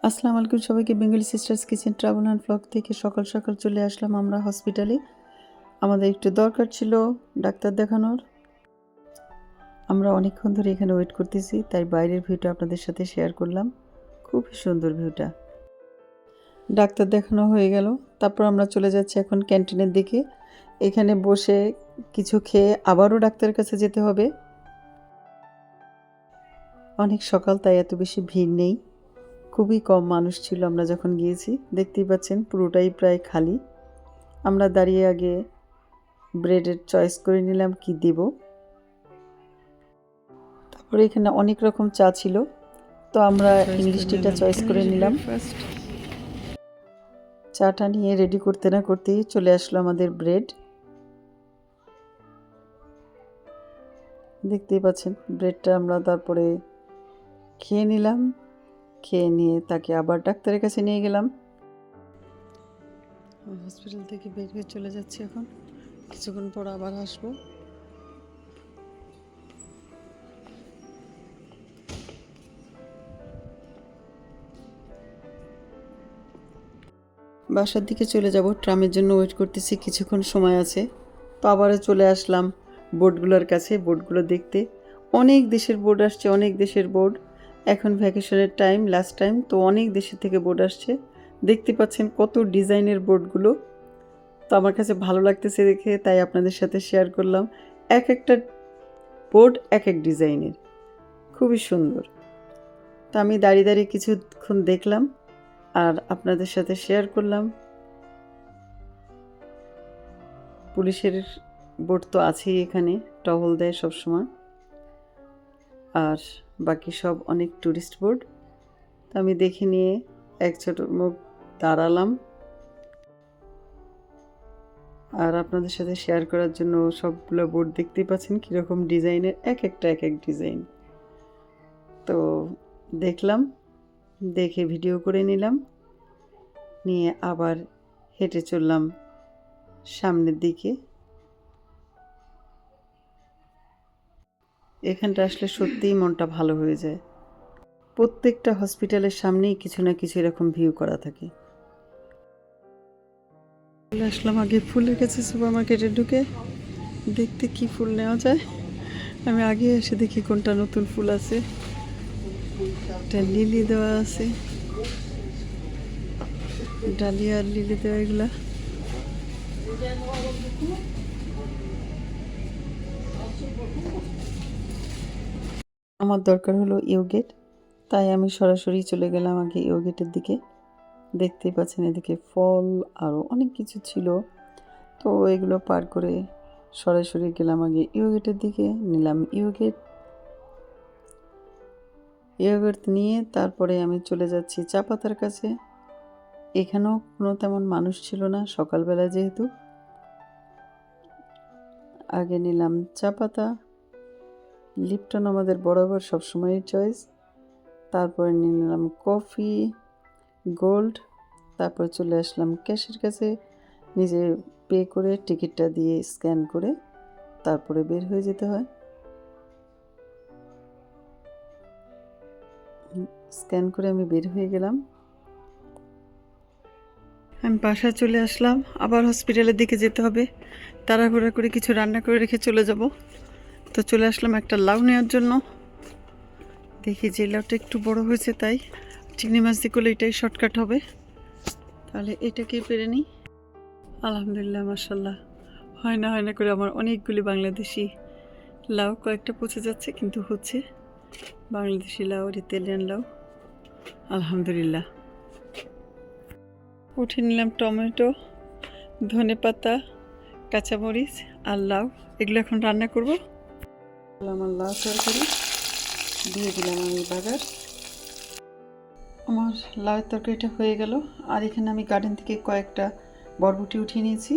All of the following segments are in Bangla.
আসসালামু আলাইকুম সবাইকে। Bengali sisters kitchen travel and blog থেকে সকাল সকাল চলে আসলাম আমরা হসপিটালে। আমাদের একটু দরকার ছিল ডাক্তার দেখানোর। আমরা অনেকক্ষণ ধরে এখানে ওয়েট করতেছি, তাই বাইরের ভিউটা আপনাদের সাথে শেয়ার করলাম। খুবই সুন্দর ভিউটা। ডাক্তার দেখানো হয়ে গেল, তারপর আমরা চলে যাচ্ছি এখন ক্যান্টিনের দিকে। এখানে বসে কিছু খেয়ে আবারও ডাক্তারের কাছে যেতে হবে। অনেক সকাল, তাই এত বেশি ভিড় নেই, খুবই কম মানুষ ছিল আমরা যখন গিয়েছি। দেখতেই পাচ্ছেন পুরোটাই প্রায় খালি। আমরা দাঁড়িয়ে আগে ব্রেডের চয়েস করে নিলাম কি দেব। তারপরে এখানে অনেক রকম চা ছিল, তো আমরা ইংলিশ টিটা চয়েস করে নিলাম। চাটা নিয়ে রেডি করতে না করতেই চলে আসলো আমাদের ব্রেড। দেখতেই পাচ্ছেন ব্রেডটা আমরা তারপরে খেয়ে নিলাম। খেয়ে নিয়ে তাকে আবার ডাক্তারের কাছে নিয়ে গেলাম। হসপিটাল থেকে বের হয়ে চলে যাচ্ছি এখন, কিছুক্ষণ পর আবার আসবো। বাসার দিকে চলে যাব, ট্রামের জন্য ওয়েট করতেছি, কিছুক্ষণ সময় আছে। তো আবারও চলে আসলাম বোর্ডগুলোর কাছে, বোর্ডগুলো দেখতে। অনেক দেশের বোর্ড আসছে, অনেক দেশের বোর্ড। এখন ভ্যাকেশনের টাইম, লাস্ট টাইম, তো অনেক দেশের থেকে বোর্ড আসছে। দেখতে পাচ্ছেন কত ডিজাইনের বোর্ডগুলো। তো আমার কাছে ভালো লাগতেছে দেখে, তাই আপনাদের সাথে শেয়ার করলাম। এক একটা বোর্ড এক এক ডিজাইনের, খুবই সুন্দর। তো আমি দাঁড়িয়ে দাঁড়িয়ে কিছুক্ষণ দেখলাম আর আপনাদের সাথে শেয়ার করলাম। পুলিশের বোর্ড তো আছেই, এখানে টহল দেয় সবসময়। আর বাকি সব অনেক ট্যুরিস্ট বোর্ড। তো আমি দেখে নিয়ে এক ছোট মুখ দাঁড়ালাম আর আপনাদের সাথে শেয়ার করার জন্য সবগুলো বোর্ড দেখতেই পাচ্ছেন কীরকম ডিজাইনের, এক একটা এক এক ডিজাইন। তো দেখলাম, দেখে ভিডিও করে নিলাম, নিয়ে আবার হেঁটে চললাম সামনের দিকে। এখানটা আসলে সত্যিই মনটা ভালো হয়ে যায়। প্রত্যেকটা হসপিটালের সামনেই কিছু না কিছু এরকম ভিউ করা থাকে। চলে আসলাম আগে ফুলের কাছে, সুপার মার্কেটে ঢুকে দেখতে কি ফুল নেওয়া যায়। আমি আগে এসে দেখি কোনটা নতুন ফুল আছে। একটা লিলি দেওয়া আছে, ডালিয়া লিলি দেওয়া, এগুলা। আমার দরকার হলো ইয়োগেট, তাই আমি সরাসরি চলে গেলাম আগে ইয়োগেটের দিকে। দেখতেই পাচ্ছেন এদিকে ফল আরও অনেক কিছু ছিল, তো এগুলো পার করে সরাসরি গেলাম আগে ইয়োগেটের দিকে। নিলাম ইয়োগেট নিয়ে তারপরে আমি চলে যাচ্ছি চা পাতার কাছে। এখানেও কোনো তেমন মানুষ ছিল না, সকালবেলা যেহেতু। আগে নিলাম চা পাতা, লিপটন আমাদের বরাবর সবসময়ের চয়েস। তারপরে নিয়ে নিলাম কফি গোল্ড। তারপর চলে আসলাম ক্যাশের কাছে, নিজে পে করে টিকিটটা দিয়ে স্ক্যান করে তারপরে বের হয়ে যেতে হয়। স্ক্যান করে আমি বের হয়ে গেলাম। আমি বাসায় চলে আসলাম, আবার হসপিটালের দিকে যেতে হবে। তাড়াহুড়া করে কিছু রান্না করে রেখে চলে যাব। তো চলে আসলাম একটা লাউ নেওয়ার জন্য। দেখি যে লাউটা একটু বড় হয়েছে, তাই চিংড়ি মাছ দিয়ে করলে এটাই শর্টকাট হবে। তাহলে এটাকেই পেরে নিই। আলহামদুলিল্লাহ, মাশাল্লাহ, হয় না করে আমার অনেকগুলি বাংলাদেশি লাউ, কয়েকটা পচে যাচ্ছে কিন্তু হচ্ছে বাংলাদেশি লাউ আর ইতালিয়ান লাউ। আলহামদুলিল্লাহ। উঠে নিলাম টমেটো, ধনেপাতা, কাঁচামরিচ আর লাউ, এগুলো এখন রান্না করব। আমার লাউ তরকারি দিয়ে দিলাম আমি বাগার। আমার লাউ তরকারিটা হয়ে গেল। আর এখানে আমি গার্ডেন থেকে কয়েকটা বরবটি উঠিয়ে নিয়েছি।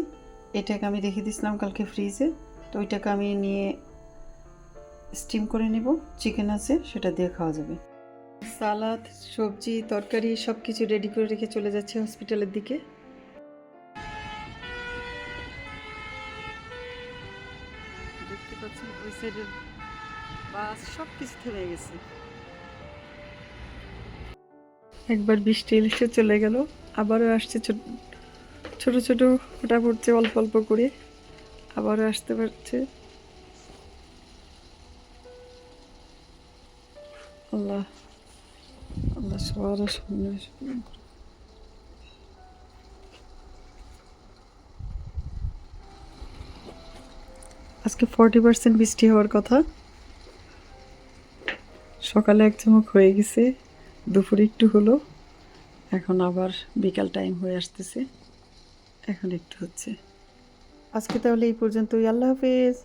এটাকে আমি রেখে দিয়েছিলাম কালকে ফ্রিজে, তো ওইটাকে আমি নিয়ে স্টিম করে নেব। চিকেন আছে, সেটা দিয়ে খাওয়া যাবে। সালাদ, সবজি, তরকারি সব কিছু রেডি করে রেখে চলে যাচ্ছে হসপিটালের দিকে। দেখতে পাচ্ছেন ওই সাইডের বাস সব কিছু থেমে গেছে। একবার বৃষ্টি এসে চলে গেল, আবারও আসছে ছোট ছোট ফোঁটা পড়ছে অল্প অল্প করে, আবারও আসতে পারছে। আল্লাহ, আল্লাহ সবার সামনে। আজকে 40% বৃষ্টি হওয়ার কথা। সকালে এক চমক হয়ে গেছে, দুপুরে একটু হলো, এখন আবার বিকাল টাইম হয়ে আসতেছে, এখন একটু হচ্ছে। আজকে তাহলে এই পর্যন্তই, আল্লাহ হাফেজ।